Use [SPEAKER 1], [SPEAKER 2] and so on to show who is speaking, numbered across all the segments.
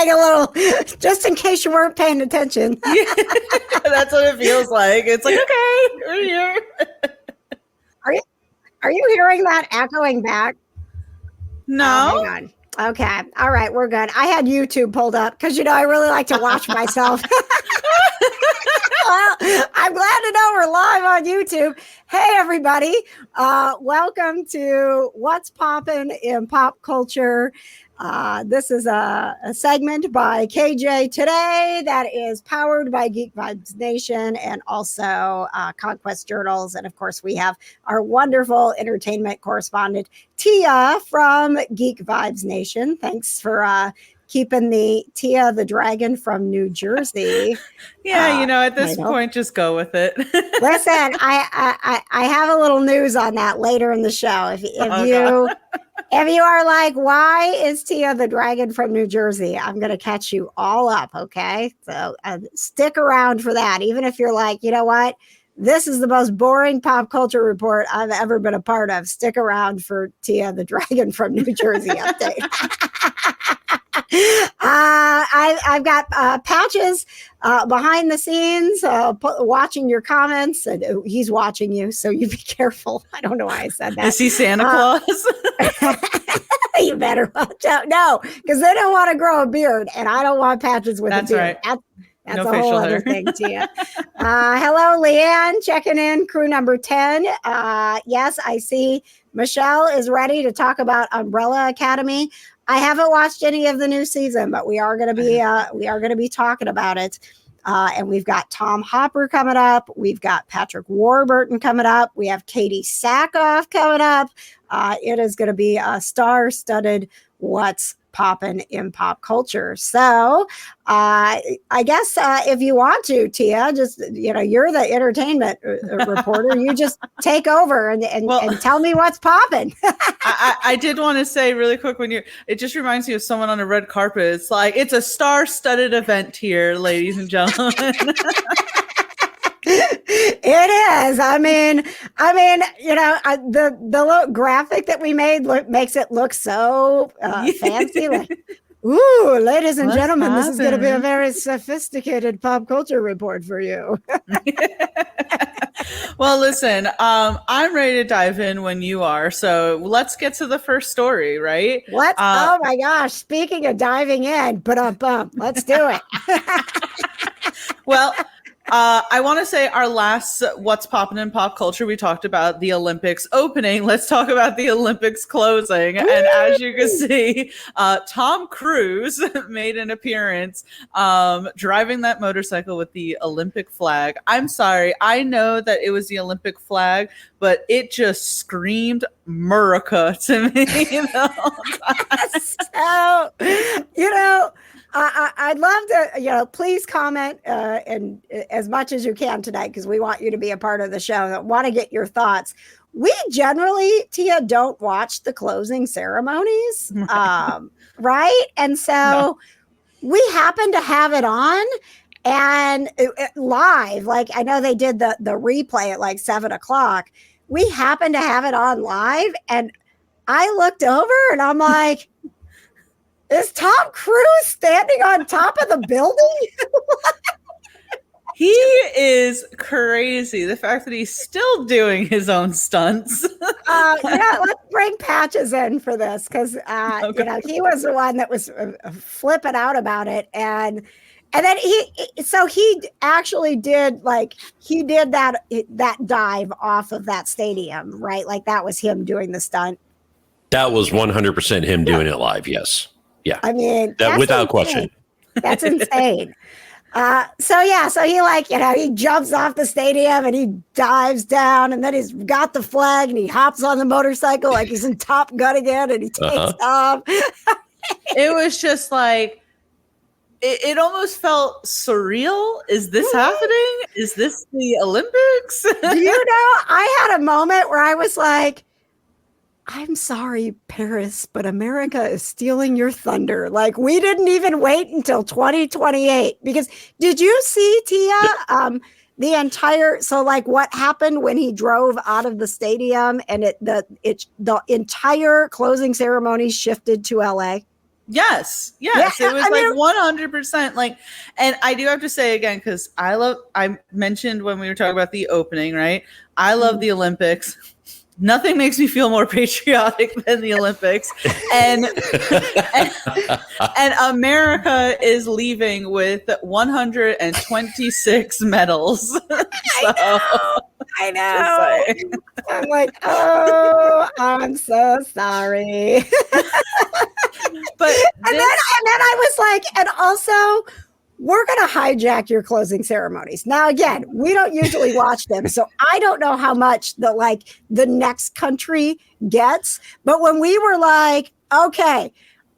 [SPEAKER 1] like a little, just in case you weren't paying attention.
[SPEAKER 2] Yeah, that's what it feels like. It's like, okay, we're here.
[SPEAKER 1] Are you hearing that echoing back?
[SPEAKER 2] No.
[SPEAKER 1] Hang on. Okay. All right. We're good. I had YouTube pulled up because, I really like to watch myself. Well, I'm glad to know we're live on YouTube. Hey, everybody. Welcome to What's Poppin' in Pop Culture. This is a segment by KJ today that is powered by Geek Vibes Nation and also Conquest Journals. And of course, we have our wonderful entertainment correspondent, Tia from Geek Vibes Nation. Thanks for keeping the Tia the Dragon from New Jersey.
[SPEAKER 2] Yeah, at this point, just go with it.
[SPEAKER 1] Listen, I have a little news on that later in the show. If you are like, why is Tia the Dragon from New Jersey? I'm going to catch you all up, okay? So stick around for that. Even if you're like, you know what? This is the most boring pop culture report I've ever been a part of. Stick around for Tia the Dragon from New Jersey update. I've got patches behind the scenes watching your comments, and he's watching you, so you be careful. I don't know why I said that.
[SPEAKER 2] Is he Santa Claus?
[SPEAKER 1] You better watch out. No, because they don't want to grow a beard, and I don't want patches with a beard.
[SPEAKER 2] Right.
[SPEAKER 1] That's no a whole other thing, Tia. Hello, Leanne, checking in, crew number 10. Yes, I see Michelle is ready to talk about Umbrella Academy. I haven't watched any of the new season, but we are going to be talking about it. And we've got Tom Hopper coming up. We've got Patrick Warburton coming up. We have Katee Sackhoff coming up. It is going to be a star-studded What's Poppin' in Pop Culture. So I guess if you want to, Tia, just, you're the entertainment reporter. You just take over and tell me what's poppin'.
[SPEAKER 2] I did want to say really quick it just reminds me of someone on a red carpet. It's like, it's a star-studded event here, ladies and gentlemen.
[SPEAKER 1] It is. I mean, the little graphic that we made makes it look so fancy. Like, ooh, ladies and gentlemen, this is going to be a very sophisticated pop culture report for you.
[SPEAKER 2] Well, listen, I'm ready to dive in when you are. So let's get to the first story, right?
[SPEAKER 1] Oh my gosh! Speaking of diving in, let's do it.
[SPEAKER 2] Well. I want to say our last What's Poppin' in Pop Culture, we talked about the Olympics opening. Let's talk about the Olympics closing. Woo! And as you can see, Tom Cruise made an appearance driving that motorcycle with the Olympic flag. I'm sorry. I know that it was the Olympic flag, but it just screamed America to me.
[SPEAKER 1] So, I'd love to, please comment and as much as you can tonight, because we want you to be a part of the show. I want to get your thoughts. We generally, Tia, don't watch the closing ceremonies, right? And so we happen to have it on and live. Like, I know they did the replay at like 7:00. We happen to have it on live, and I looked over and I'm like, is Tom Cruise standing on top of the building?
[SPEAKER 2] He is crazy. The fact that he's still doing his own stunts.
[SPEAKER 1] Let's bring Patches in for this because he was the one that was flipping out about it, and then he actually did that dive off of that stadium, right? Like that was him doing the stunt.
[SPEAKER 3] That was 100% him doing it live. Yes. Yeah.
[SPEAKER 1] I mean,
[SPEAKER 3] that without question.
[SPEAKER 1] That's insane. So he jumps off the stadium and he dives down, and then he's got the flag and he hops on the motorcycle like he's in Top Gun again, and he takes off.
[SPEAKER 2] It was just like, it almost felt surreal. Is this happening? Is this the Olympics?
[SPEAKER 1] I had a moment where I was like, I'm sorry, Paris, but America is stealing your thunder. Like, we didn't even wait until 2028. Because did you see, Tia, the entire, so like what happened when he drove out of the stadium and the entire closing ceremony shifted to LA?
[SPEAKER 2] Yes.
[SPEAKER 1] Yeah,
[SPEAKER 2] It was
[SPEAKER 1] I
[SPEAKER 2] like
[SPEAKER 1] mean-
[SPEAKER 2] 100%. Like, and I do have to say again, because I mentioned when we were talking about the opening, right? I love the Olympics. Nothing makes me feel more patriotic than the Olympics. And America is leaving with 126 medals.
[SPEAKER 1] I know. I'm like, oh, I'm so sorry.
[SPEAKER 2] But
[SPEAKER 1] And then I was like, and also, we're going to hijack your closing ceremonies. Now, again, we don't usually watch them, so I don't know how much the next country gets. But when we were like, okay,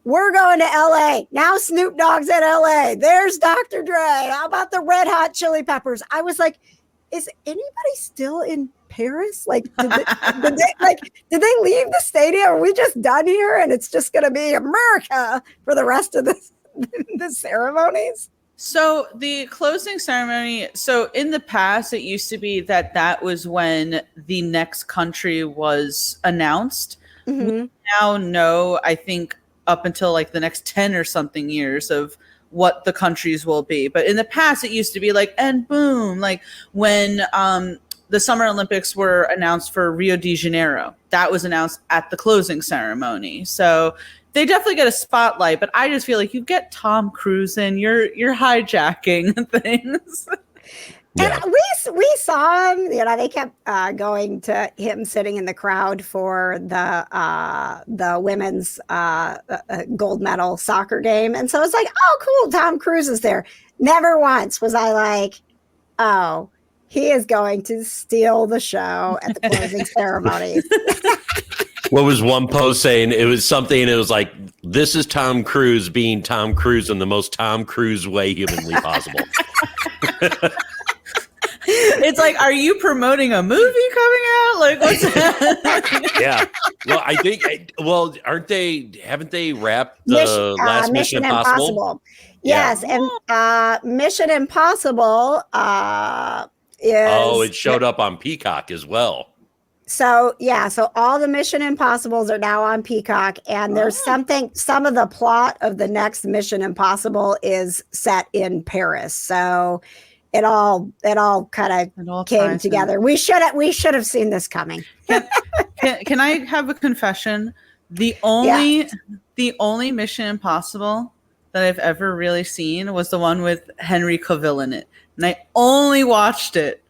[SPEAKER 1] we're going to LA. Now Snoop Dogg's in LA. There's Dr. Dre. How about the Red Hot Chili Peppers? I was like, is anybody still in Paris? Like, did they leave the stadium? Are we just done here? And it's just going to be America for the rest of the ceremonies?
[SPEAKER 2] So the closing ceremony, so in the past, it used to be that was when the next country was announced.
[SPEAKER 1] Mm-hmm.
[SPEAKER 2] We now know, I think, up until like the next 10 or something years of what the countries will be. But in the past, it used to be like, and boom, like when the Summer Olympics were announced for Rio de Janeiro, that was announced at the closing ceremony. So they definitely get a spotlight, but I just feel like you get Tom Cruise in, you're hijacking things.
[SPEAKER 1] Yeah. And we saw him, they kept going to him sitting in the crowd for the women's gold medal soccer game. And so it's like, oh, cool, Tom Cruise is there. Never once was I like, oh, he is going to steal the show at the closing ceremony.
[SPEAKER 3] What was one post saying? It was something, it was like, this is Tom Cruise being Tom Cruise in the most Tom Cruise way humanly possible.
[SPEAKER 2] It's like, are you promoting a movie coming out? Like, what's that?
[SPEAKER 3] Yeah. Well, I think, haven't they wrapped the last Mission Impossible?
[SPEAKER 1] Yes.
[SPEAKER 3] Yeah.
[SPEAKER 1] And Mission Impossible
[SPEAKER 3] it showed up on Peacock as well.
[SPEAKER 1] So all the Mission Impossibles are now on Peacock, and there's some of the plot of the next Mission Impossible is set in Paris. So it all kind of came together. We should have seen this coming.
[SPEAKER 2] Can I have a confession? The only Mission Impossible that I've ever really seen was the one with Henry Cavill in it. And I only watched it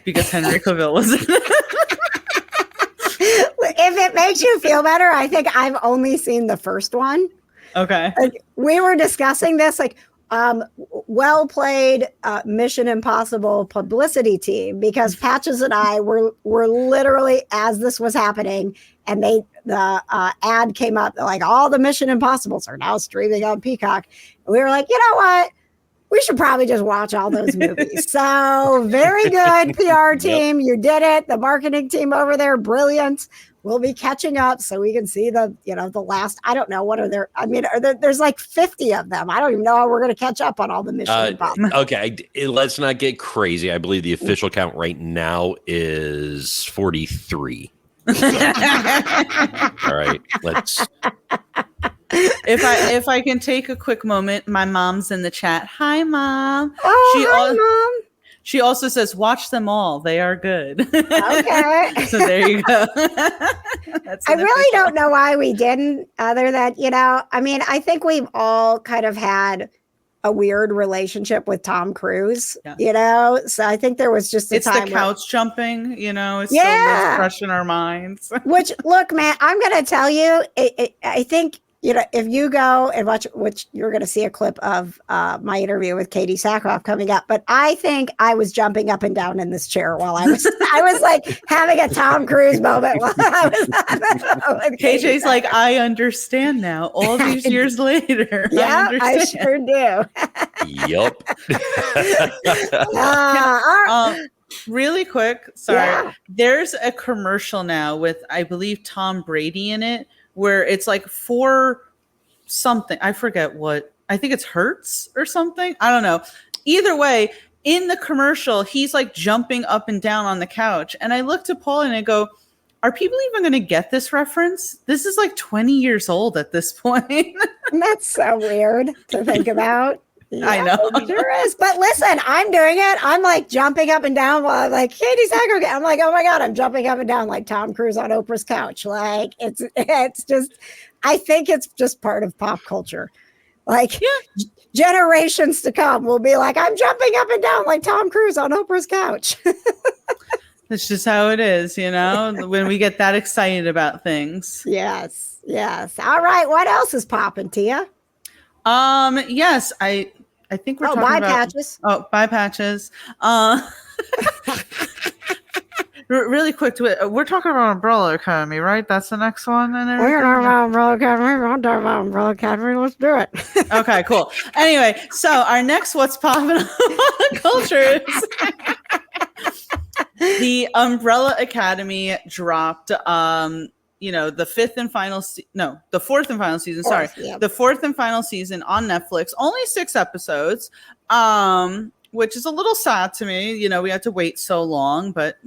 [SPEAKER 2] because Henry Cavill was in it.
[SPEAKER 1] If it makes you feel better, I think I've only seen the first one.
[SPEAKER 2] Okay.
[SPEAKER 1] Like, we were discussing this, like, well played Mission Impossible publicity team, because Patches and I were literally, as this was happening, and the ad came up, like, all the Mission Impossibles are now streaming on Peacock. And we were like, you know what? We should probably just watch all those movies. So very good PR team. Yep. You did it. The marketing team over there, brilliant. We'll be catching up so we can see the last, I don't know, what are there? I mean, there's like 50 of them. I don't even know how we're going to catch up on all the Mission Impossible.
[SPEAKER 3] Okay, let's not get crazy. I believe the official count right now is 43. All right, let's.
[SPEAKER 2] If I can take a quick moment, my mom's in the chat. Hi, Mom.
[SPEAKER 1] Hi, Mom.
[SPEAKER 2] She also says, watch them all. They are good.
[SPEAKER 1] Okay.
[SPEAKER 2] So there you go.
[SPEAKER 1] I really don't know why we didn't, other than, I mean, I think we've all kind of had a weird relationship with Tom Cruise, so I think there was just
[SPEAKER 2] it's
[SPEAKER 1] time
[SPEAKER 2] the couch jumping, it's
[SPEAKER 1] so
[SPEAKER 2] fresh in our minds.
[SPEAKER 1] Which, look, man, I'm going to tell you, I think, if you go and watch, which you're going to see a clip of my interview with Katee Sackhoff coming up, but I think I was jumping up and down in this chair while I was like having a Tom Cruise moment while I was
[SPEAKER 2] KJ's like, I understand now, all these years later.
[SPEAKER 1] Yeah, I sure do.
[SPEAKER 3] Yep.
[SPEAKER 2] Really quick, sorry. There's a commercial now with, I believe, Tom Brady in it, where it's like for something. I forget what. I think it's Hertz or something. I don't know. Either way, in the commercial, he's like jumping up and down on the couch. And I look to Paul and I go, are people even going to get this reference? This is like 20 years old at this point.
[SPEAKER 1] That's so weird to think about. Yeah,
[SPEAKER 2] I know.
[SPEAKER 1] It sure is. But listen, I'm doing it. I'm like jumping up and down while I'm like, Katee Sackhoff. I'm like, oh my God, I'm jumping up and down like Tom Cruise on Oprah's couch. Like it's just, I think it's just part of pop culture. Like generations to come will be like, I'm jumping up and down like Tom Cruise on Oprah's couch.
[SPEAKER 2] That's just how it is, you know, when we get that excited about things.
[SPEAKER 1] Yes. All right. What else is popping, Tia?
[SPEAKER 2] Yes, I think we're talking
[SPEAKER 1] bye
[SPEAKER 2] about
[SPEAKER 1] patches.
[SPEAKER 2] Oh, bye patches. Really quick, we're talking about Umbrella Academy, right? That's the next one.
[SPEAKER 1] We're talking about Umbrella Academy. We're talking about Umbrella Academy. Let's do it.
[SPEAKER 2] Okay, cool. Anyway, so our next What's Poppin' on Culture is the Umbrella Academy dropped the fourth and final season. The fourth and final season on Netflix. Only 6 episodes, which is a little sad to me. You know, we had to wait so long, but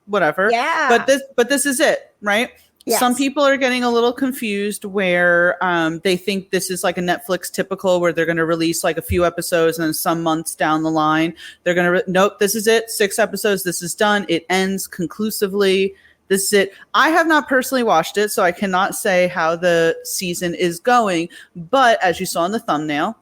[SPEAKER 2] whatever.
[SPEAKER 1] Yeah.
[SPEAKER 2] But this is it, right? Yes. Some people are getting a little confused where they think this is like a Netflix typical where they're going to release like a few episodes and then some months down the line they're going to nope, this is it. 6 episodes. This is done. It ends conclusively. This is it. I have not personally watched it, so I cannot say how the season is going. But as you saw in the thumbnail,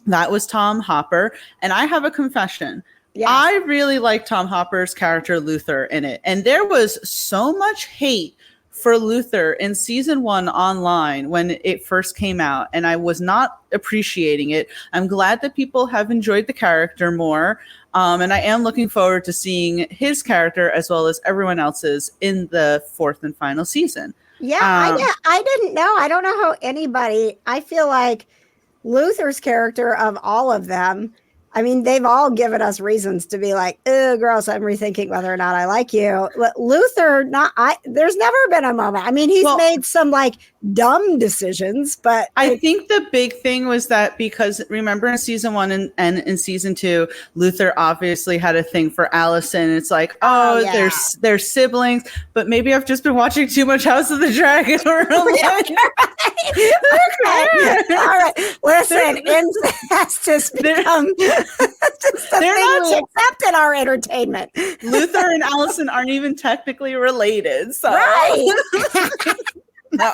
[SPEAKER 2] that was Tom Hopper. And I have a confession. Yes. I really like Tom Hopper's character Luther in it. And there was so much hate for Luther in season 1 online when it first came out, and I was not appreciating it. I'm glad that people have enjoyed the character more, and I am looking forward to seeing his character as well as everyone else's in the 4th and final season.
[SPEAKER 1] Yeah, I didn't know. I don't know how anybody. I feel like Luther's character of all of them. I mean, they've all given us reasons to be like, "Oh, gross, I'm rethinking whether or not I like you." Luther, there's never been a moment. I mean, he's made some like dumb decisions, but
[SPEAKER 2] I think the big thing was that because remember in season 1 and in season 2, Luther obviously had a thing for Allison. It's like, they're siblings, but maybe I've just been watching too much House of the Dragon. Or
[SPEAKER 1] All right, listen, incest has become they're not accept in our entertainment.
[SPEAKER 2] Luther and Allison aren't even technically related, so
[SPEAKER 1] right.
[SPEAKER 2] No.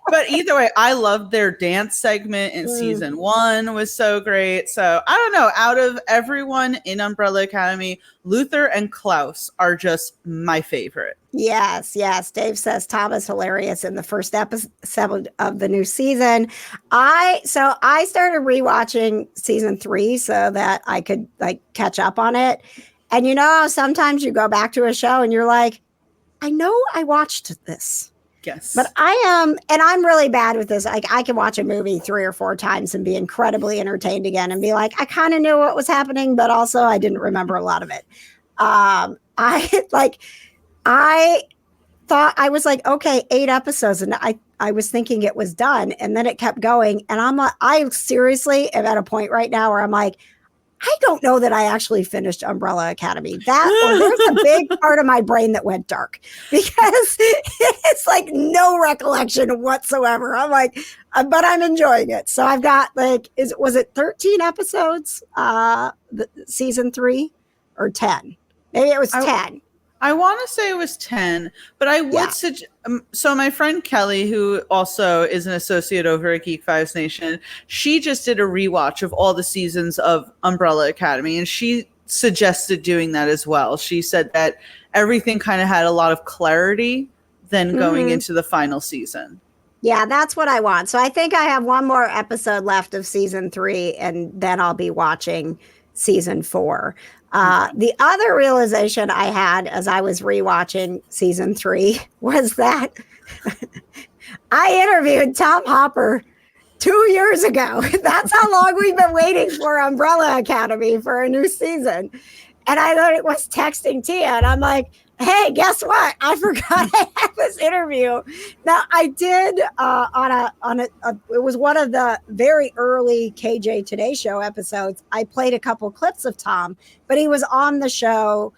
[SPEAKER 2] But either way, I loved their dance segment in season 1 was so great. So I don't know, out of everyone in Umbrella Academy, Luther and Klaus are just my favorite.
[SPEAKER 1] Yes. Dave says Tom is hilarious in the first episode of the new season. I started rewatching season 3 so that I could like catch up on it. And sometimes you go back to a show and you're like, I know I watched this.
[SPEAKER 2] Yes.
[SPEAKER 1] But I'm really bad with this. Like I can watch a movie 3 or 4 times and be incredibly entertained again and be like, I kind of knew what was happening, but also I didn't remember a lot of it. I thought I was like, okay, 8 episodes. And I was thinking it was done. And then it kept going. And I'm like, I seriously am at a point right now where I'm like, I don't know that I actually finished Umbrella Academy. There's a big part of my brain that went dark because it's like no recollection whatsoever. I'm like, but I'm enjoying it. So I've got like, was it 13 episodes, season 3 or 10? Maybe it was 10.
[SPEAKER 2] I want to say it was 10, but I would suggest. So my friend Kelly, who also is an associate over at Geek Vibes Nation, she just did a rewatch of all the seasons of Umbrella Academy, and she suggested doing that as well. She said that everything kind of had a lot of clarity then going into the final season.
[SPEAKER 1] Yeah, that's what I want. So I think I have one more episode left of season 3, and then I'll be watching season 4. The other realization I had as I was rewatching season 3 was that I interviewed Tom Hopper 2 years ago. That's how long we've been waiting for Umbrella Academy for a new season. And I thought it was texting Tia, and I'm like, hey, guess what? I forgot I had this interview. Now I did it was one of the very early KJ Today Show episodes. I played a couple clips of Tom, but he was on the show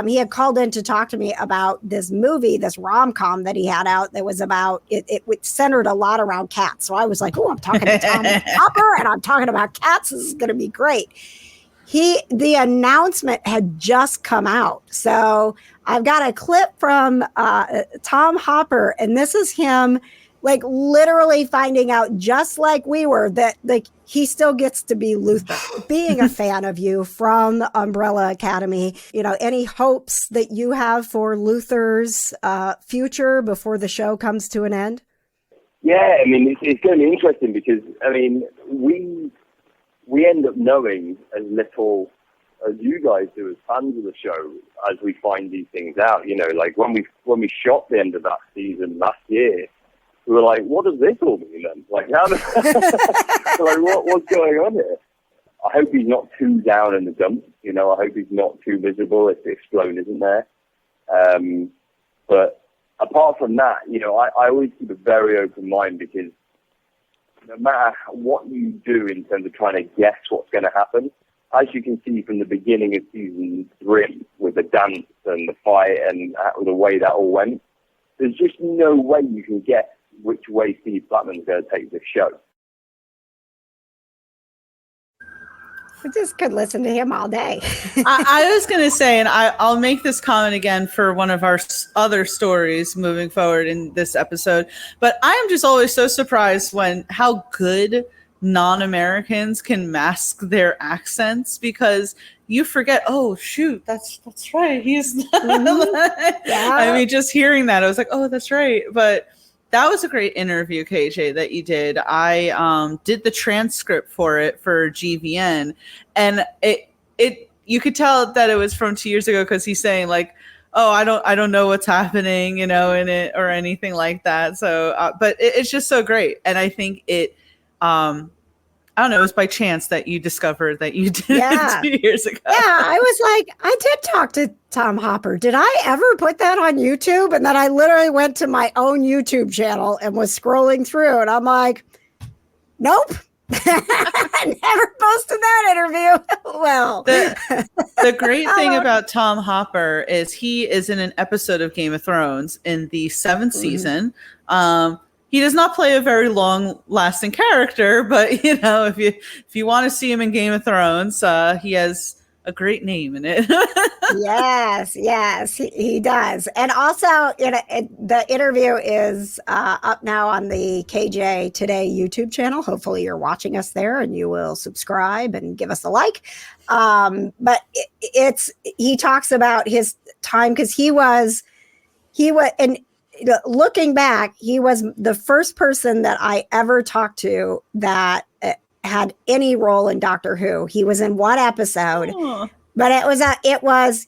[SPEAKER 1] he had called in to talk to me about this movie, this rom-com that he had out that was about, it centered a lot around cats. So I was like, oh, I'm talking to Tom Hopper and I'm talking about cats. This is going to be great. The announcement had just come out. So I've got a clip from Tom Hopper, and this is him like literally finding out, just like we were, that like he still gets to be Luther. Being a fan of you from the Umbrella Academy, any hopes that you have for Luther's future before the show comes to an end?
[SPEAKER 4] Yeah, I mean, it's going to be interesting because, I mean, we end up knowing as little as you guys do as fans of the show as we find these things out. Like when we shot the end of that season last year, we were like, what does this all mean then? Like, what's going on here? I hope he's not too down in the dumps. I hope he's not too miserable if the Explode isn't there. But apart from that, I always keep a very open mind, because no matter what you do in terms of trying to guess what's going to happen, as you can see from the beginning of season 3 with the dance and the fight and the way that all went, there's just no way you can guess which way Steve Blackman's going to take this show.
[SPEAKER 1] I just could listen to him all day.
[SPEAKER 2] I was going to say, and I'll make this comment again for one of our other stories moving forward in this episode, but I am just always so surprised how good non-Americans can mask their accents, because you forget, oh shoot, that's right, he's
[SPEAKER 1] Yeah.
[SPEAKER 2] I mean, just hearing that, I was like, oh, that's right. But that was a great interview, KJ, that you did. I did the transcript for it for GVN, and it you could tell that it was from 2 years ago, because he's saying like, oh, I don't know what's happening, in it or anything like that. So, but it's just so great, and I think it. I don't know, it was by chance that you discovered that you did it 2 years ago.
[SPEAKER 1] Yeah, I was like, I did talk to Tom Hopper. Did I ever put that on YouTube? And then I literally went to my own YouTube channel and was scrolling through, and I'm like, nope. I never posted that interview. Well,
[SPEAKER 2] the great thing about Tom Hopper is he is in an episode of Game of Thrones in the 7th season. He does not play a very long-lasting character, but if you want to see him in Game of Thrones, he has a great name in it.
[SPEAKER 1] Yes, he does. And also, the interview is up now on the KJ Today YouTube channel. Hopefully, you're watching us there, and you will subscribe and give us a like. But he talks about his time, because he was. And looking back, he was the first person that I ever talked to that had any role in Doctor Who. He was in one episode, but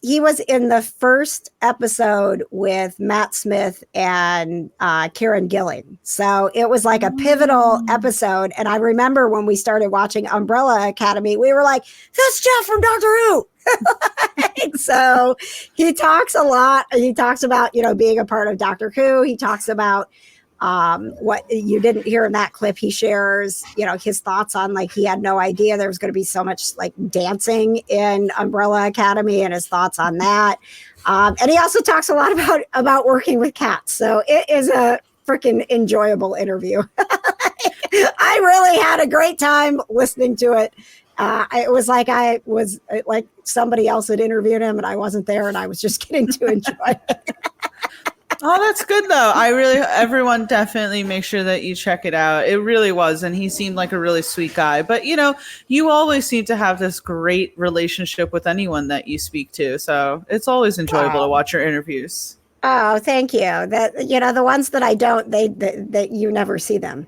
[SPEAKER 1] he was in the first episode with Matt Smith and Kieran Gillen. So it was like a pivotal episode. And I remember when we started watching Umbrella Academy, we were like, that's Jeff from Doctor Who. So he talks a lot. He talks about, being a part of Doctor Who. He talks about what you didn't hear in that clip. He shares, his thoughts on, like, he had no idea there was going to be so much like dancing in Umbrella Academy, and his thoughts on that. And he also talks a lot about working with cats. So it is a freaking enjoyable interview. I really had a great time listening to it. It was like I was like somebody else had interviewed him, and I wasn't there, and I was just getting to enjoy it.
[SPEAKER 2] Oh, that's good though. Everyone definitely make sure that you check it out. It really was, and he seemed like a really sweet guy. But you always seem to have this great relationship with anyone that you speak to, so it's always enjoyable to watch your interviews. Oh,
[SPEAKER 1] thank you. That the ones that I don't, that you never see them.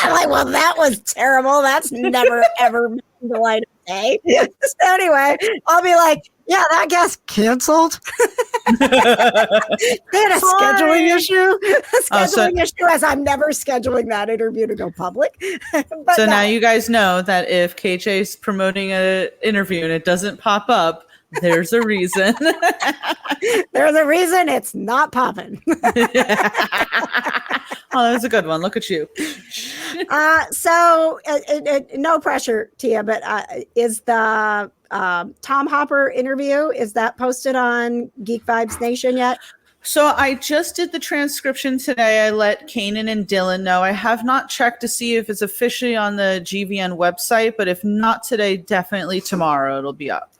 [SPEAKER 1] I'm like, well, that was terrible. That's never ever been the light of day. So anyway, I'll be like, yeah, that guest canceled. They had a scheduling issue, as I'm never scheduling that interview to go public.
[SPEAKER 2] So now you guys know that if KJ's promoting an interview and it doesn't pop up, There's a reason.
[SPEAKER 1] There's a reason it's not popping.
[SPEAKER 2] Oh, that was a good one. Look at you.
[SPEAKER 1] So no pressure, Tia, but is the Tom Hopper interview, is that posted on Geek Vibes Nation yet?
[SPEAKER 2] So I just did the transcription today. I let Kanan and Dylan know. I have not checked to see if it's officially on the GVN website, but if not today, definitely tomorrow it'll be up.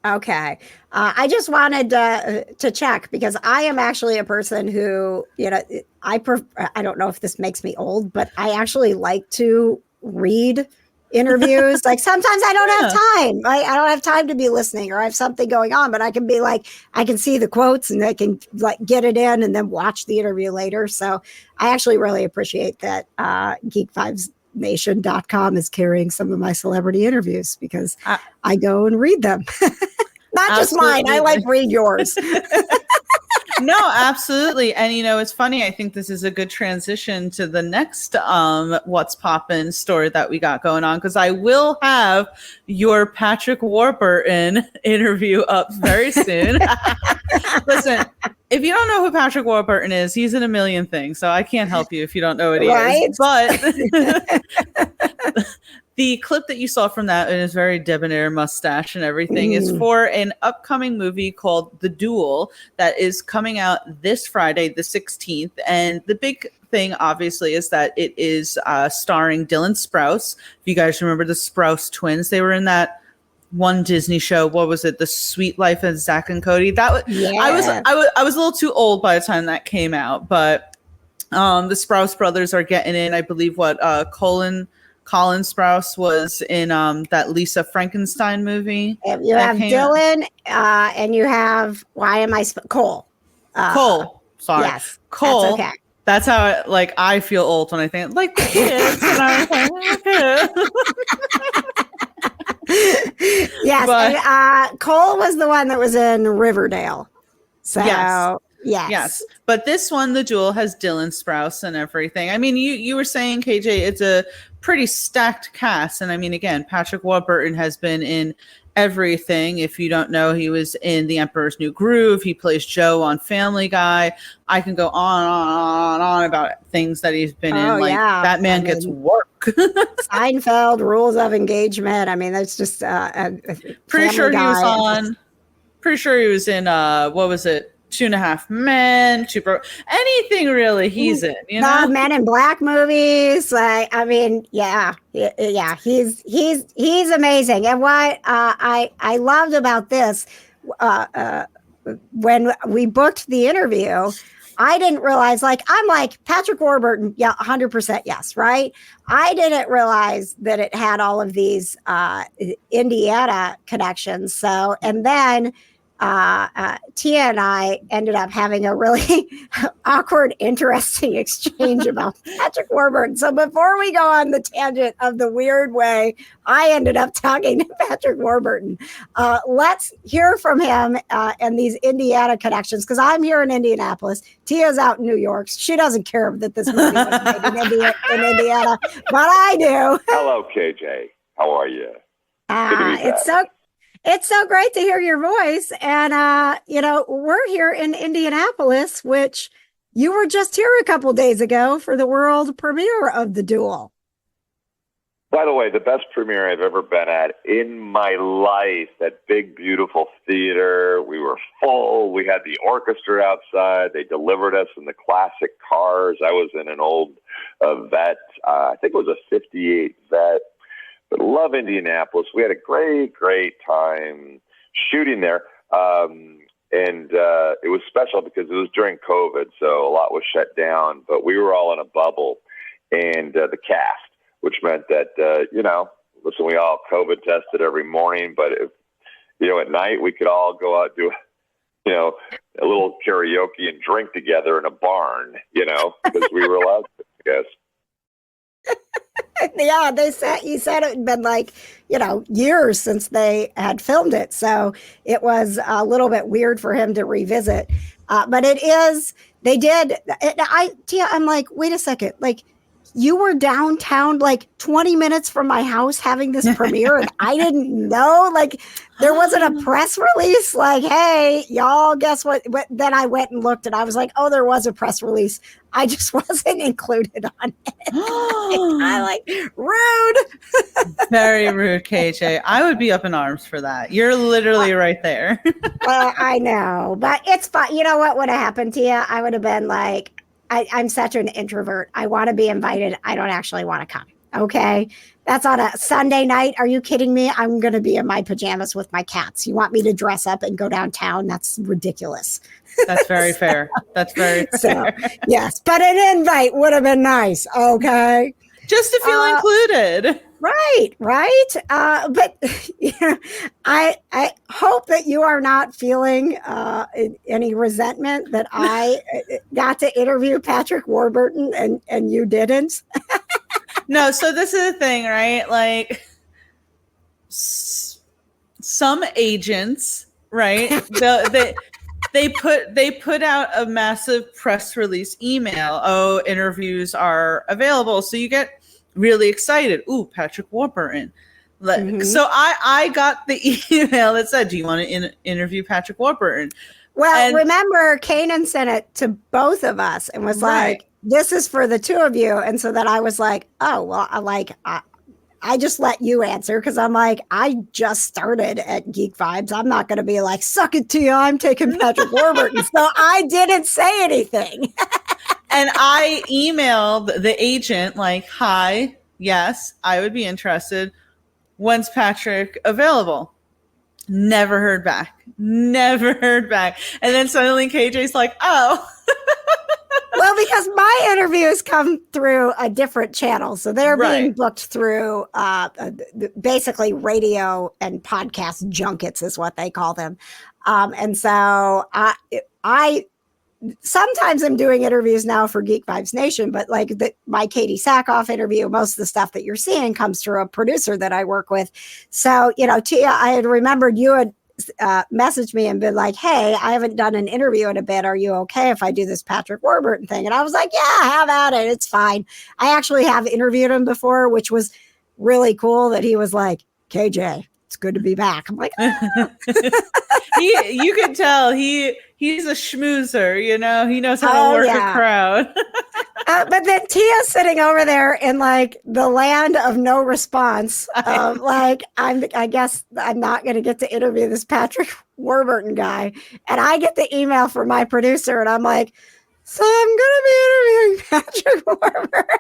[SPEAKER 1] Okay. I just wanted to check because I am actually a person who, I don't know if this makes me old, but I actually like to read interviews. Like sometimes I don't have time. I don't have time to be listening or I have something going on, but I can be like, I can see the quotes and I can like get it in and then watch the interview later. So I actually really appreciate that geekvibesnation.com is carrying some of my celebrity interviews because I go and read them. Not just mine. I like read yours.
[SPEAKER 2] No, absolutely. And, it's funny. I think this is a good transition to the next What's Poppin' story that we got going on, because I will have your Patrick Warburton interview up very soon. Listen, if you don't know who Patrick Warburton is, he's in a million things. So I can't help you if you don't know what he is. But the clip that you saw from that and his very debonair mustache and everything is for an upcoming movie called The Duel that is coming out this Friday, the 16th. And the big thing, obviously, is that it is starring Dylan Sprouse. If you guys remember the Sprouse twins, they were in that one Disney show. What was it? The Sweet Life of Zach and Cody. That was, I was a little too old by the time that came out, but the Sprouse brothers are getting in. I believe Colin Sprouse was in that Lisa Frankenstein movie.
[SPEAKER 1] You have Dylan and you have, Cole. Cole.
[SPEAKER 2] Sorry.
[SPEAKER 1] Yes.
[SPEAKER 2] Cole.
[SPEAKER 1] That's okay.
[SPEAKER 2] That's how I feel old when I think like the kids. And I was like, okay.
[SPEAKER 1] Yes. And, Cole was the one that was in Riverdale. So yes. But
[SPEAKER 2] this one, The Duel, has Dylan Sprouse and everything. I mean, you were saying, KJ, it's a pretty stacked cast. And I mean, again, Patrick Warburton has been in everything. If you don't know, he was in The Emperor's New Groove. He plays Joe on Family Guy. I can go on about things that he's been in. Like that man gets work.
[SPEAKER 1] Seinfeld, Rules of Engagement. I mean, that's just
[SPEAKER 2] pretty sure he was in what was it? 2.5 Men, anything really he's in,
[SPEAKER 1] Men in Black movies. Like, I mean, he's amazing. And what I loved about this, when we booked the interview, I didn't realize, I'm like, Patrick Warburton, 100% yes, right? I didn't realize that it had all of these Indiana connections. So, and then Tia and I ended up having a really awkward, interesting exchange about Patrick Warburton. So before we go on the tangent of the weird way I ended up talking to Patrick Warburton, let's hear from him and these Indiana connections, because I'm here in Indianapolis. Tia's out in New York. She doesn't care that this movie was made in Indiana, but I do.
[SPEAKER 5] Hello, KJ. How are you?
[SPEAKER 1] It's so great to hear your voice. And, we're here in Indianapolis, which you were just here a couple days ago for the world premiere of The Duel.
[SPEAKER 5] By the way, the best premiere I've ever been at in my life, that big, beautiful theater. We were full. We had the orchestra outside. They delivered us in the classic cars. I was in an old Vet. I think it was a 58 Vet. But love Indianapolis. We had a great time shooting there. And it was special because it was during COVID, so a lot was shut down, but we were all in a bubble. And the cast, which meant that, listen, we all COVID tested every morning, but if, at night we could all go out and do, a little karaoke and drink together in a barn, because we were allowed to, I guess.
[SPEAKER 1] Yeah, you said it had been years since they had filmed it. So it was a little bit weird for him to revisit. But it is, they did. Tia, I'm like, wait a second. you were downtown like 20 minutes from my house having this premiere and I didn't know? Like there wasn't a press release like, hey, y'all, guess what? Then I went and looked and I was like, oh, there was a press release. I just wasn't included on it. I like rude.
[SPEAKER 2] Very rude, KJ. I would be up in arms for that. You're literally right there.
[SPEAKER 1] I know, but it's fine. You know what would have happened to you? I would have been like, I'm such an introvert. I want to be invited. I don't actually want to come. Okay. That's on a Sunday night. Are you kidding me? I'm going to be in my pajamas with my cats. You want me to dress up and go downtown? That's ridiculous.
[SPEAKER 2] That's very fair. That's very fair.
[SPEAKER 1] So, yes, but an invite would have been nice. Okay.
[SPEAKER 2] Just to feel included.
[SPEAKER 1] Right. But you know, I hope that you are not feeling any resentment that I got to interview Patrick Warburton and you didn't.
[SPEAKER 2] No, so this is the thing, right? Like some agents, right? They put out a massive press release email. Oh, interviews are available. So you get really excited. Ooh, Patrick Warburton. So I got the email that said, do you want to interview Patrick Warburton?
[SPEAKER 1] Well, remember, Kanan sent it to both of us and was like, this is for the two of you. And so then I was like, oh, well, I just let you answer because I'm like, I just started at Geek Vibes. I'm not going to be like, suck it to you. I'm taking Patrick Warburton. So I didn't say anything.
[SPEAKER 2] And I emailed the agent like, hi, yes, I would be interested. When's Patrick available? Never heard back. And then suddenly KJ's like, oh.
[SPEAKER 1] Well, because my interviews come through a different channel. So they're being booked through basically radio and podcast junkets is what they call them. And so I sometimes I'm doing interviews now for Geek Vibes Nation, but like my Katee Sackhoff interview, most of the stuff that you're seeing comes through a producer that I work with. So, you know, Tia, I had remembered you had messaged me and been like, hey, I haven't done an interview in a bit. Are you okay if I do this Patrick Warburton thing? And I was like, yeah, have at it. It's fine. I actually have interviewed him before, which was really cool that he was like, KJ, it's good to be back. I'm like, oh.
[SPEAKER 2] You can tell he's a schmoozer, you know, he knows how to work a crowd.
[SPEAKER 1] But then Tia's sitting over there in like the land of no response. Like, I guess I'm not going to get to interview this Patrick Warburton guy. And I get the email from my producer and I'm like, so I'm going to be interviewing Patrick Warburton.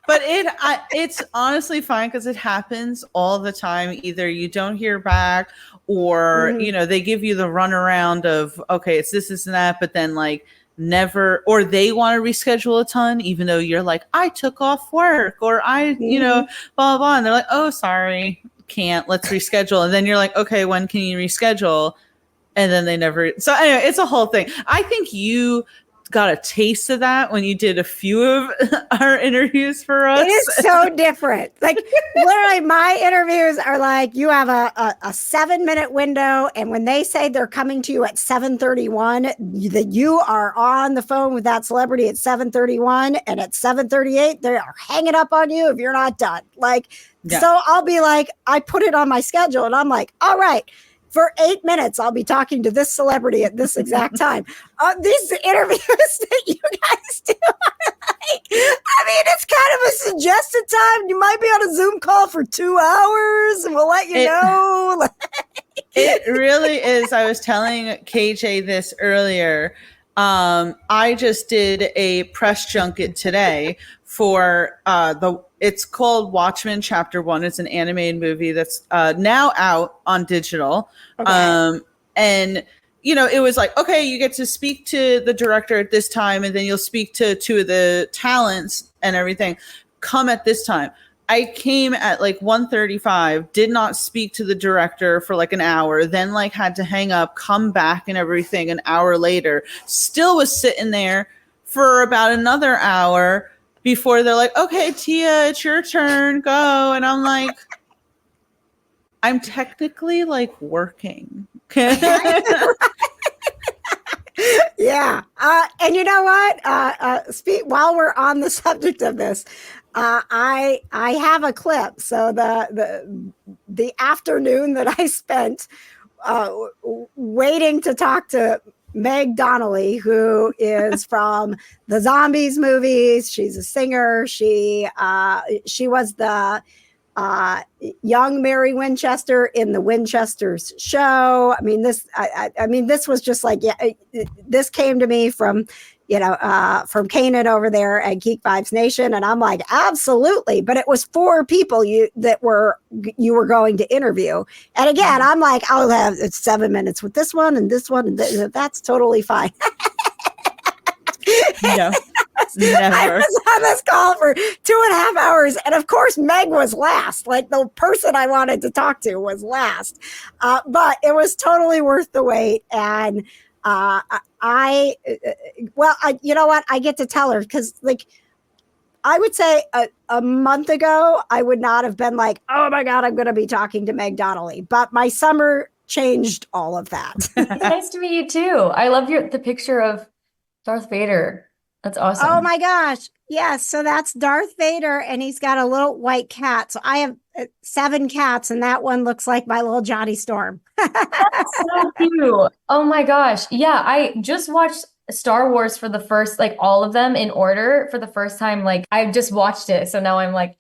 [SPEAKER 2] But it's honestly fine because it happens all the time. Either you don't hear back or, you know, they give you the runaround of, okay, it's this and that, but then like never, or they want to reschedule a ton, even though you're like, I took off work or you know, blah, blah, blah. And they're like, oh, sorry, can't, let's reschedule. And then you're like, okay, when can you reschedule? And then they never. So anyway, it's a whole thing. I think you got a taste of that when you did a few of our interviews for us.
[SPEAKER 1] It is so different. Like literally my interviews are like, you have a 7-minute window. And when they say they're coming to you at 7:31, that you are on the phone with that celebrity at 7:31 and at 7:38, they are hanging up on you if you're not done. Like, so I'll be like, I put it on my schedule and I'm like, all right, for 8 minutes, I'll be talking to this celebrity at this exact time. These interviews that you guys do are like, I mean, it's kind of a suggested time. You might be on a Zoom call for 2 hours and we'll let you know.
[SPEAKER 2] It really is. I was telling KJ this earlier. I just did a press junket today for it's called Watchmen Chapter 1. It's an animated movie that's now out on digital. Okay. And, you know, it was like, okay, you get to speak to the director at this time, and then you'll speak to 2 of the talents and everything. Come at this time. I came at like 1:35, did not speak to the director for like an hour, then like had to hang up, come back and everything an hour later. Still was sitting there for about another hour before they're like, okay, Tia, it's your turn, go. And I'm like, I'm technically like working.
[SPEAKER 1] Yeah, And you know what? While we're on the subject of this, I have a clip. So the afternoon that I spent waiting to talk to Meg Donnelly, who is from the Zombies movies. She's a singer. She was the young Mary Winchester in the Winchesters show. I mean, this was just like, this came to me from Kanan over there at Geek Vibes Nation. And I'm like, absolutely. But it was 4 people you were going to interview. And again, I'm like, I'll have 7 minutes with this one and this one. And that's totally fine.
[SPEAKER 2] No, never.
[SPEAKER 1] I was on this call for 2.5 hours. And of course, Meg was last. Like, the person I wanted to talk to was last. But it was totally worth the wait. And you know what? I get to tell her, because, like, I would say a month ago, I would not have been like, oh my God, I'm going to be talking to Meg Donnelly. But my summer changed all of that.
[SPEAKER 6] Nice to meet you too. I love the picture of Darth Vader. That's awesome.
[SPEAKER 1] Oh my gosh. Yes. So that's Darth Vader, and he's got a little white cat. So I have 7 cats, and that one looks like my little Johnny Storm.
[SPEAKER 6] That's so cute. Oh my gosh. Yeah. I just watched Star Wars for the first, like, all of them in order for the first time. Like, I just watched it. So now I'm like,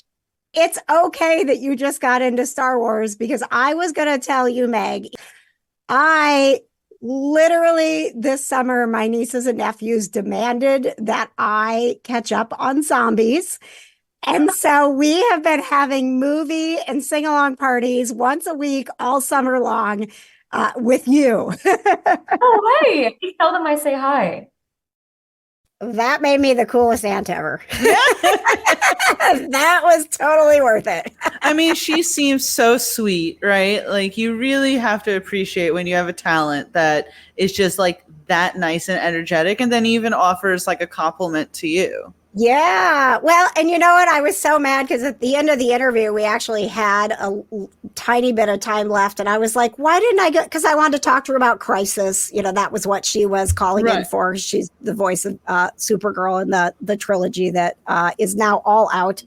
[SPEAKER 1] It's okay that you just got into Star Wars, because I was going to tell you, Meg, I literally this summer, my nieces and nephews demanded that I catch up on zombies. And so we have been having movie and sing-along parties once a week all summer long with you.
[SPEAKER 6] oh, hey, tell them I say hi.
[SPEAKER 1] That made me the coolest aunt ever. That was totally worth it.
[SPEAKER 2] I mean, she seems so sweet, right? Like, you really have to appreciate when you have a talent that is just like that nice and energetic, and then even offers like a compliment to you.
[SPEAKER 1] Yeah. Well, and you know what? I was so mad because at the end of the interview, we actually had a tiny bit of time left. And I was like, why didn't I go? Because I wanted to talk to her about Crisis. You know, that was what she was calling in for. She's the voice of Supergirl in the trilogy that is now all out.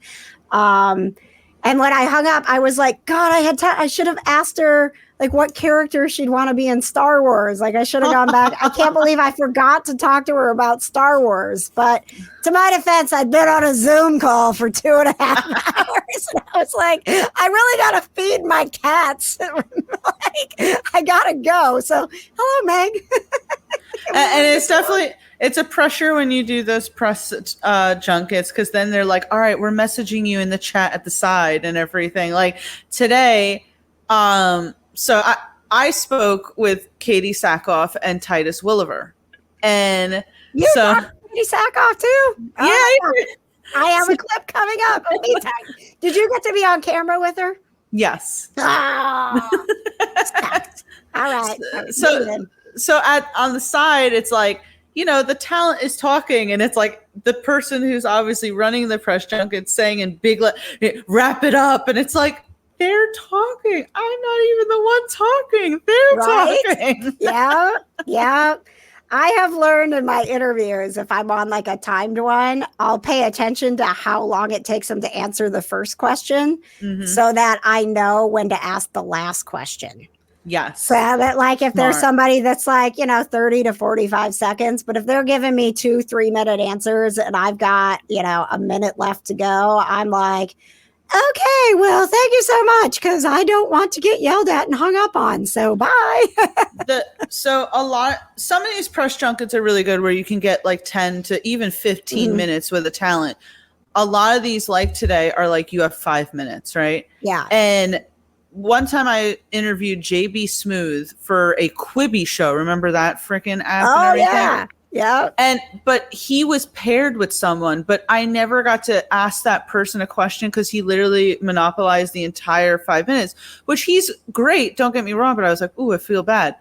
[SPEAKER 1] And when I hung up, I was like, God, I should have asked her like what character she'd want to be in Star Wars. Like, I should have gone back. I can't believe I forgot to talk to her about Star Wars. But to my defense, I'd been on a Zoom call for 2.5 hours. And I was like, I really got to feed my cats. Like, I got to go. So, hello, Meg.
[SPEAKER 2] And it's definitely, it's a pressure when you do those press junkets, because then they're like, all right, we're messaging you in the chat at the side and everything. Like today, so I spoke with Katee Sackhoff and Titus Williver. And
[SPEAKER 1] you
[SPEAKER 2] so
[SPEAKER 1] Katee Sackhoff too?
[SPEAKER 2] Yeah.
[SPEAKER 1] I have a clip coming up. Did you get to be on camera with her?
[SPEAKER 2] Yes.
[SPEAKER 1] Oh, all right.
[SPEAKER 2] So on the side, it's like, you know, the talent is talking, and it's like the person who's obviously running the press junket saying in big, wrap it up. And it's like, they're talking. I'm not even the one talking. They're talking.
[SPEAKER 1] Yeah. Yeah. I have learned in my interviews, if I'm on like a timed one, I'll pay attention to how long it takes them to answer the first question, so that I know when to ask the last question.
[SPEAKER 2] Yes.
[SPEAKER 1] So that, like, if there's somebody that's like, 30 to 45 seconds, but if they're giving me 2-3 minute answers and I've got, a minute left to go, I'm like, okay, well, thank you so much, because I don't want to get yelled at and hung up on. So bye.
[SPEAKER 2] Some of these press junkets are really good where you can get like 10 to even 15 minutes with a talent. A lot of these, like today, are like you have 5 minutes, right?
[SPEAKER 1] Yeah.
[SPEAKER 2] And one time I interviewed JB Smooth for a Quibi show. Remember that freaking app?
[SPEAKER 1] Oh, yeah. Yeah.
[SPEAKER 2] But he was paired with someone, but I never got to ask that person a question because he literally monopolized the entire 5 minutes, which he's great. Don't get me wrong. But I was like, ooh, I feel bad.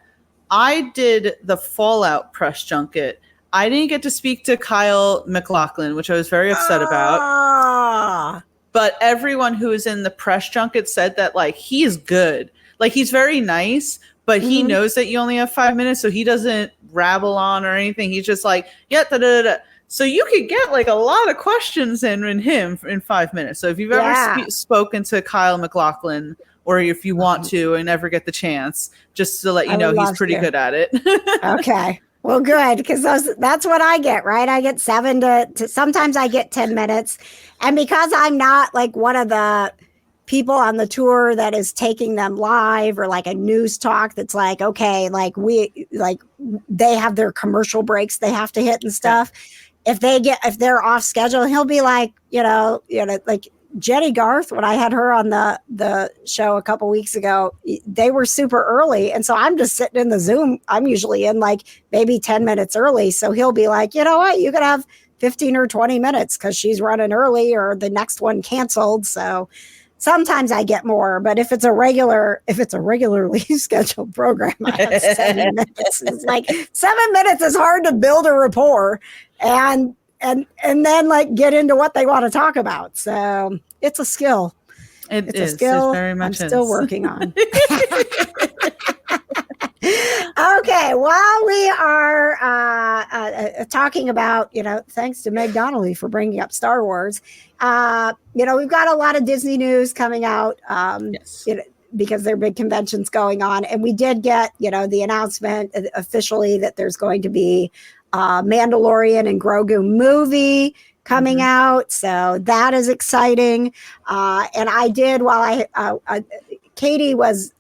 [SPEAKER 2] I did the Fallout press junket. I didn't get to speak to Kyle MacLachlan, which I was very upset about. But everyone who was in the press junket said that, like, he is good. Like, he's very nice, but he knows that you only have 5 minutes, so he doesn't rabble on or anything. He's just like, yeah, da da da. So you could get like a lot of questions in him in 5 minutes. So if you've ever spoken to Kyle MacLachlan, or if you want to and ever get the chance, just to let you know, he's pretty good at it.
[SPEAKER 1] Okay. Well, good, because that's what I get, right? I get 7 to sometimes I get 10 minutes. And because I'm not like one of the people on the tour that is taking them live, or like a news talk that's like, okay, like they have their commercial breaks they have to hit and stuff. If they're off schedule, he'll be like, like Jenny Garth, when I had her on the show a couple weeks ago, they were super early. And so I'm just sitting in the Zoom. I'm usually in like maybe 10 minutes early. So he'll be like, you know what, you could have 15 or 20 minutes because she's running early or the next one canceled. So sometimes I get more, but if it's a regularly scheduled program, I have 7 minutes. It's like 7 minutes is hard to build a rapport and then like get into what they want to talk about. So it's a skill. It's a skill.
[SPEAKER 2] Very much
[SPEAKER 1] I'm still working on. Okay, while we are talking about, thanks to Meg Donnelly for bringing up Star Wars, we've got a lot of Disney news coming out because there are big conventions going on. And we did get, the announcement officially that there's going to be Mandalorian and Grogu movie coming out. So that is exciting. And I did, while Katee was...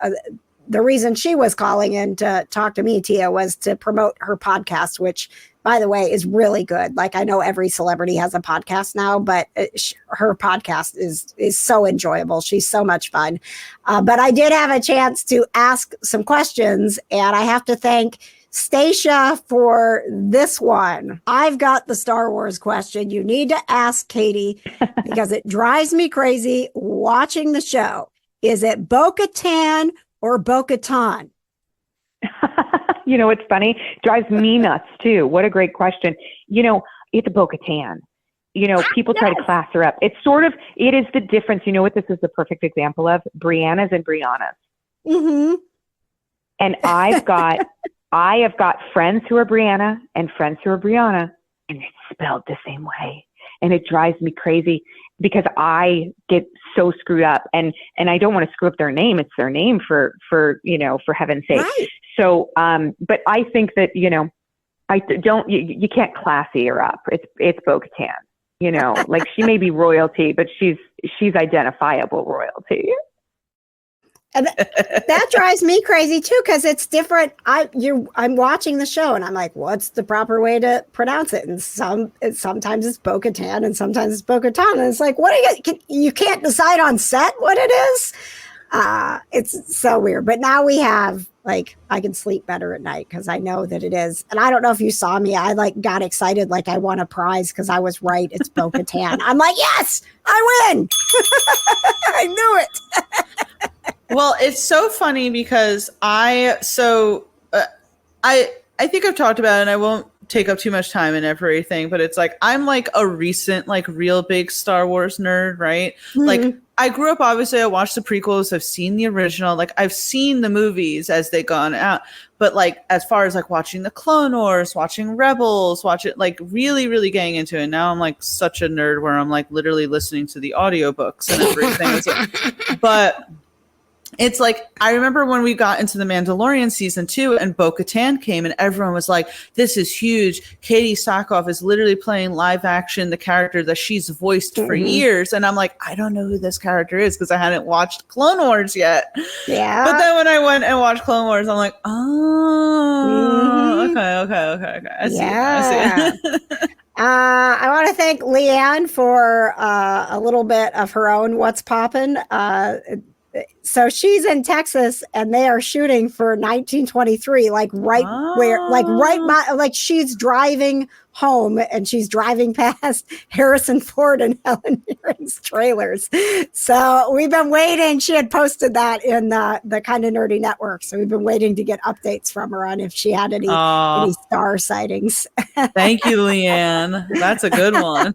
[SPEAKER 1] the reason she was calling in to talk to me, Tia, was to promote her podcast, which, by the way, is really good. Like, I know every celebrity has a podcast now, but her podcast is so enjoyable. She's so much fun. But I did have a chance to ask some questions, and I have to thank Stacia for this one. I've got the Star Wars question you need to ask Katee because it drives me crazy watching the show. Is it Bo-Katan or Bo-Katan?
[SPEAKER 7] It's funny. Drives me nuts too. What a great question. It's Bo-Katan. People try to class her up. It is the difference. You know what this is the perfect example of? Brianna's and Brianna's. Mm-hmm. And I have got friends who are Brianna and friends who are Brianna, and it's spelled the same way. And it drives me crazy because I get so screwed up and I don't want to screw up their name. It's their name for heaven's sake. Right. So, but I think that, you can't classy her up. It's Bo-Katan, like she may be royalty, but she's identifiable royalty.
[SPEAKER 1] And that drives me crazy too, because it's different. I'm watching the show and I'm like, what's the proper way to pronounce it? And sometimes it's Bo-Katan and sometimes it's Bo-Katan. And it's like, what you can't decide on set what it is. It's so weird. But now we have, like, I can sleep better at night because I know that it is. And I don't know if you saw me. I got excited like I won a prize because I was right. It's Bo-Katan. I'm like, yes, I win. I knew it.
[SPEAKER 2] Well, it's so funny because I think I've talked about it and I won't take up too much time and everything, but it's like I'm like a recent like real big Star Wars nerd, right? Mm-hmm. Like I grew up, obviously I watched the prequels, I've seen the original, like I've seen the movies as they gone out, but like as far as like watching the Clone Wars, watching Rebels, like really, really getting into it. Now I'm like such a nerd where I'm like literally listening to the audiobooks and everything. But it's like, I remember when we got into the Mandalorian season 2 and Bo-Katan came and everyone was like, this is huge. Katee Sackhoff is literally playing live action, the character that she's voiced for years. And I'm like, I don't know who this character is because I hadn't watched Clone Wars yet. Yeah. But then when I went and watched Clone Wars, I'm like, oh, okay. I see it.
[SPEAKER 1] I want to thank Leanne for a little bit of her own What's Poppin'. So she's in Texas and they are shooting for 1923, like she's driving home, and she's driving past Harrison Ford and Helen Mirren's trailers. So we've been waiting. She had posted that in the Kind of Nerdy Network. So we've been waiting to get updates from her on if she had any star sightings.
[SPEAKER 2] Thank you, Leanne. That's a good one.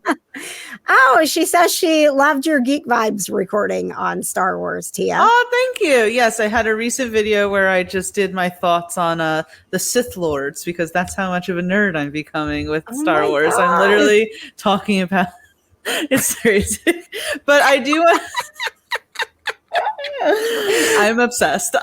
[SPEAKER 1] Oh, she says she loved your Geek Vibes recording on Star Wars, Tia.
[SPEAKER 2] Oh, thank you. Yes, I had a recent video where I just did my thoughts on the Sith Lords, because that's how much of a nerd I'm becoming with Star Wars.
[SPEAKER 1] God.
[SPEAKER 2] I'm literally talking about it's crazy. But I do I'm obsessed.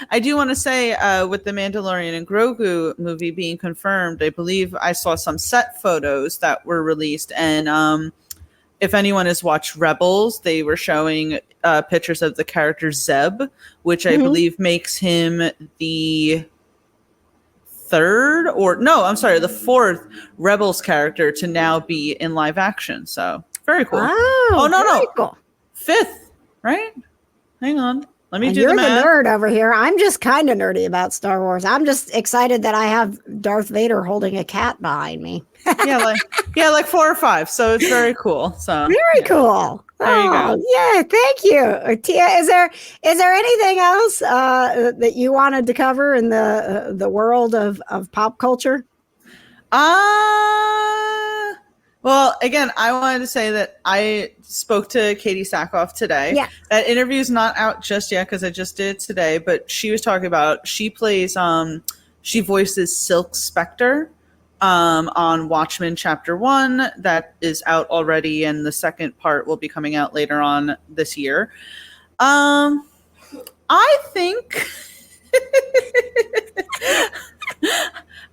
[SPEAKER 2] I do want to say with the Mandalorian and Grogu movie being confirmed, I believe I saw some set photos that were released, and if anyone has watched Rebels, they were showing pictures of the character Zeb, which I believe makes him the the fourth Rebels character to now be in live action. So very cool.
[SPEAKER 1] Oh, no. Cool.
[SPEAKER 2] Fifth, right? Hang on. Let me do
[SPEAKER 1] You're
[SPEAKER 2] the math.
[SPEAKER 1] the nerd over here. I'm just kind of nerdy about Star Wars. I'm just excited that I have Darth Vader holding a cat behind me.
[SPEAKER 2] like 4 or 5. So it's very cool. So
[SPEAKER 1] very cool.
[SPEAKER 2] There you go.
[SPEAKER 1] Yeah, thank you, Tia. Is there anything else that you wanted to cover in the world of pop culture?
[SPEAKER 2] Well, again, I wanted to say that I spoke to Katee Sackhoff today.
[SPEAKER 1] Yeah.
[SPEAKER 2] That interview's not out just yet because I just did it today, but she was talking about, she plays, she voices Silk Spectre on Watchmen Chapter 1. That is out already, and the second part will be coming out later on this year. I think...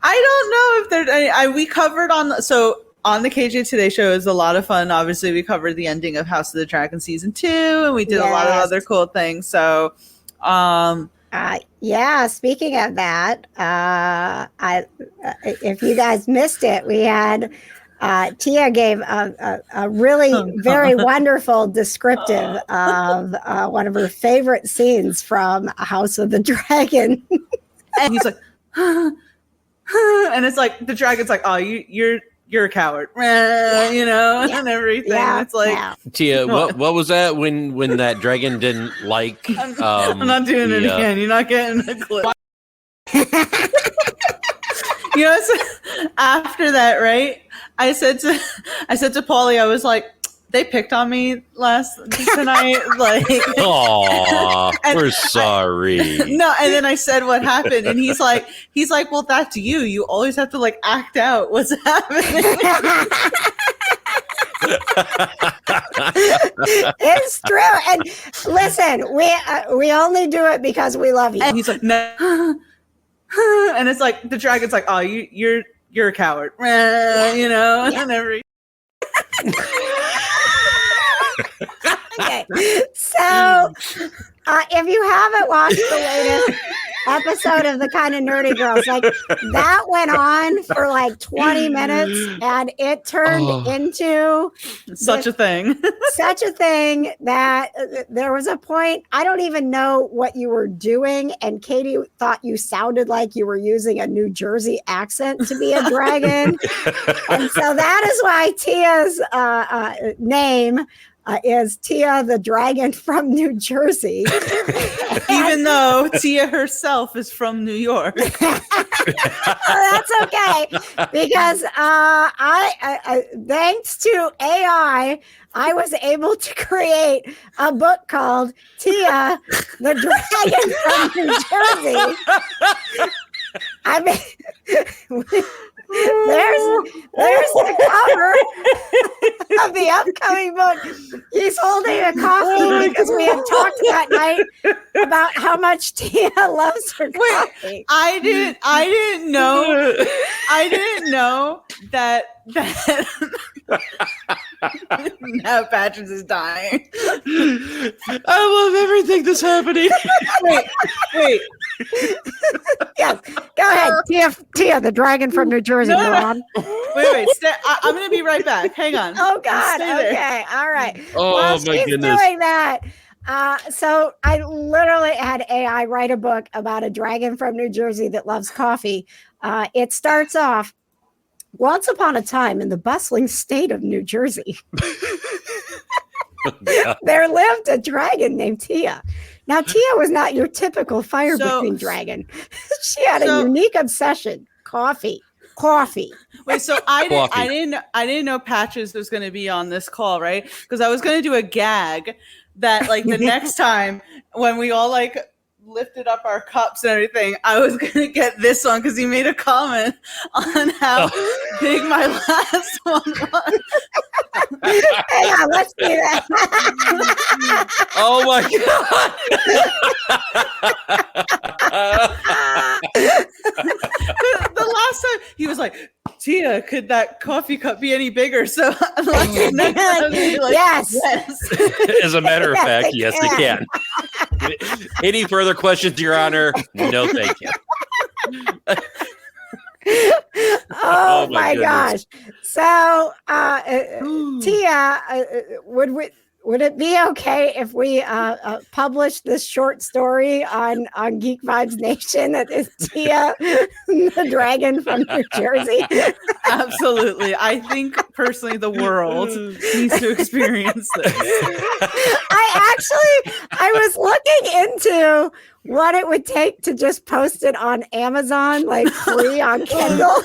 [SPEAKER 2] I don't know if there. We covered on the KJ Today show is a lot of fun. Obviously, we covered the ending of House of the Dragon season 2, and we did a lot of other cool things. So,
[SPEAKER 1] speaking of that, if you guys missed it, we had Tia gave a really very wonderful descriptive of one of her favorite scenes from House of the Dragon.
[SPEAKER 2] And he's like, and it's like the dragon's like, oh, you're a coward, and everything. It's like,
[SPEAKER 3] Tia, what was that when that dragon didn't like?
[SPEAKER 2] I'm not doing it again. You're not getting a clip. After that, right? I said to Paulie, I was like, they picked on me tonight. Like,
[SPEAKER 3] aw, we're sorry.
[SPEAKER 2] No, and then I said what happened, and he's like, well, that's you. You always have to like act out what's happening.
[SPEAKER 1] It's true. And listen, we only do it because we love you.
[SPEAKER 2] And he's like, no. And it's like the dragon's like, oh, you're a coward, and every.
[SPEAKER 1] Okay, so if you haven't watched the latest episode of the Kind of Nerdy Girls, like that went on for like 20 minutes, and it turned into
[SPEAKER 2] such a thing
[SPEAKER 1] that there was a point, I don't even know what you were doing, and Katee thought you sounded like you were using a New Jersey accent to be a dragon. And so that is why Tia's name is Tia the Dragon from New Jersey.
[SPEAKER 2] Even though Tia herself is from New York.
[SPEAKER 1] That's okay, because I thanks to AI, I was able to create a book called Tia the Dragon from New Jersey. I mean, there's the cover of the upcoming book. He's holding a coffee because we had talked that night about how much Tia loves her coffee.
[SPEAKER 2] I didn't know that now Patrick is dying.
[SPEAKER 3] I love everything that's happening.
[SPEAKER 2] Wait.
[SPEAKER 1] Yes, go ahead, Tia, the dragon from New Jersey. Go on.
[SPEAKER 2] Wait. I'm going to be right back. Hang on.
[SPEAKER 1] Oh God. Okay. All right.
[SPEAKER 3] Oh
[SPEAKER 1] While
[SPEAKER 3] my
[SPEAKER 1] she's
[SPEAKER 3] goodness.
[SPEAKER 1] doing that. So I literally had AI write a book about a dragon from New Jersey that loves coffee. It starts off, Once upon a time in the bustling state of New Jersey,
[SPEAKER 3] Yeah.
[SPEAKER 1] there lived a dragon named Tia. Now, Tia was not your typical fire-breathing dragon. She had a unique obsession: coffee.
[SPEAKER 2] Wait, so I didn't know Patches was going to be on this call, right? Because I was going to do a gag that, like, the next time when we all like lifted up our cups and everything, I was going to get this one because he made a comment on how big my last one was.
[SPEAKER 1] Hang on, let's do that.
[SPEAKER 3] Oh my
[SPEAKER 2] The last time he was like, Tia, could that coffee cup be any bigger? So next time I'll be like,
[SPEAKER 1] yes.
[SPEAKER 3] As a matter of fact, yes, they can. Any further questions, Your Honor? No, thank you.
[SPEAKER 1] Oh my gosh. So, Tia, would it be okay if we publish this short story on Geek Vibes Nation that is Tia, the dragon from New Jersey?
[SPEAKER 2] Absolutely. I think personally the world needs to experience this.
[SPEAKER 1] I was looking into what it would take to just post it on Amazon, like free on Kindle.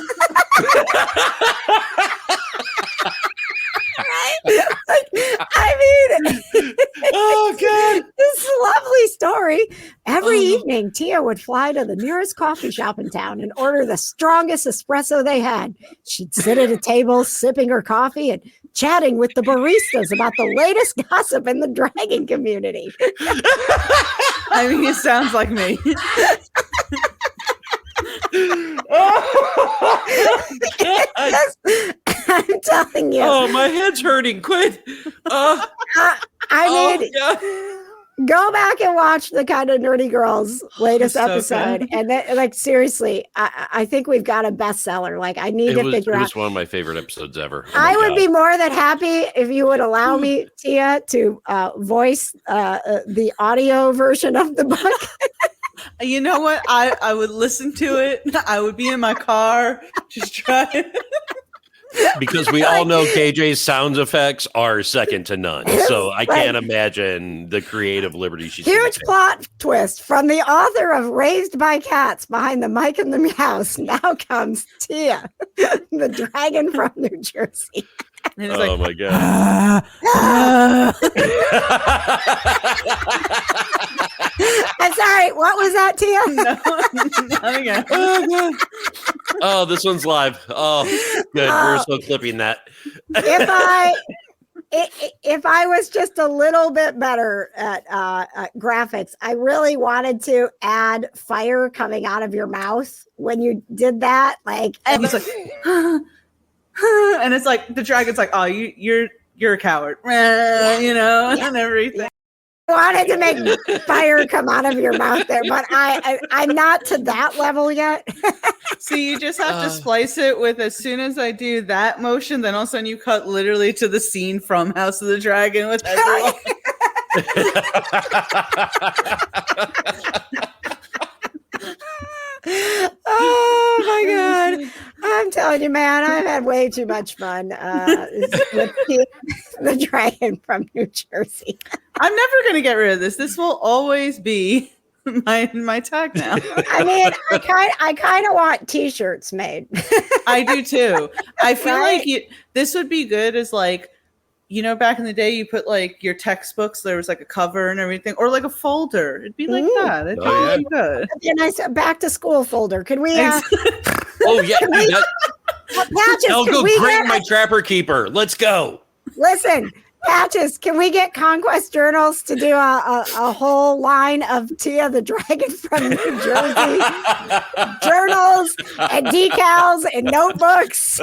[SPEAKER 1] Right? Like, I mean,
[SPEAKER 3] Oh God!
[SPEAKER 1] this lovely story. Every evening, Tia would fly to the nearest coffee shop in town and order the strongest espresso they had. She'd sit at a table, sipping her coffee and chatting with the baristas about the latest gossip in the dragon community.
[SPEAKER 2] I mean, it sounds like me.
[SPEAKER 1] I'm telling you.
[SPEAKER 3] Oh, my head's hurting. Quit.
[SPEAKER 1] I mean, go back and watch the Kind of Nerdy Girls latest episode. And then, like, seriously, I think we've got a bestseller. Like, I need to figure out.
[SPEAKER 3] It was one of my favorite episodes ever.
[SPEAKER 1] I would be more than happy if you would allow me, Tia, to voice the audio version of the book.
[SPEAKER 2] You know what? I would listen to it. I would be in my car, just trying.
[SPEAKER 3] Because we all know KJ's sound effects are second to none. So I can't imagine the creative liberty she's
[SPEAKER 1] Huge plot twist from the author of Raised by Cats behind the mic in the meows. Now comes Tia, the dragon from New Jersey.
[SPEAKER 3] Oh my God.
[SPEAKER 1] I'm sorry, what was that, Tia?
[SPEAKER 2] No, again.
[SPEAKER 3] Oh, this one's live. Oh, good. We're so clipping that.
[SPEAKER 1] If I was just a little bit better at graphics, I really wanted to add fire coming out of your mouth when you did that. Like,
[SPEAKER 2] and he's like, and it's like the dragon's like, oh, you're a coward, you know, and everything.
[SPEAKER 1] I wanted to make fire come out of your mouth there, but I'm not to that level yet.
[SPEAKER 2] So you just have to splice it with, as soon as I do that motion, then all of a sudden you cut literally to the scene from House of the Dragon with everyone.
[SPEAKER 1] Oh my God. I'm telling you, man, I've had way too much fun with the dragon from New Jersey.
[SPEAKER 2] I'm never going to get rid of this. This will always be my tag now.
[SPEAKER 1] I mean, I kind of want t-shirts made.
[SPEAKER 2] I do too. I feel like this would be good as, like, you know, back in the day, you put like your textbooks, there was like a cover and everything, or like a folder. It'd be like that. It'd be good.
[SPEAKER 1] A nice back to school folder. Could we?
[SPEAKER 3] Oh yeah,
[SPEAKER 1] Patches,
[SPEAKER 3] I'll go great my Trapper Keeper. Let's go.
[SPEAKER 1] Listen, Patches, can we get Conquest Journals to do a whole line of Tia the Dragon from New Jersey journals and decals and notebooks?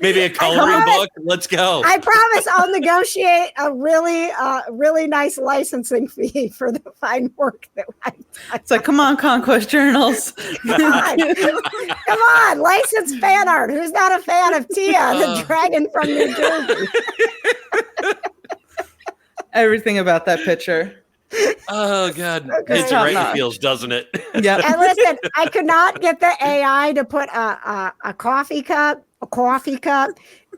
[SPEAKER 3] Maybe a coloring book. Let's go.
[SPEAKER 1] I promise I'll negotiate a really nice licensing fee for the fine work that I've done.
[SPEAKER 2] It's like, come on, Conquest Journals.
[SPEAKER 1] Come on, licensed fan art. Who's not a fan of Tia the Dragon from New Jersey?
[SPEAKER 2] Everything about that picture.
[SPEAKER 3] Oh God,
[SPEAKER 1] Okay.
[SPEAKER 3] hits it right in the feels, doesn't it?
[SPEAKER 2] Yep.
[SPEAKER 1] And listen, I could not get the AI to put a coffee cup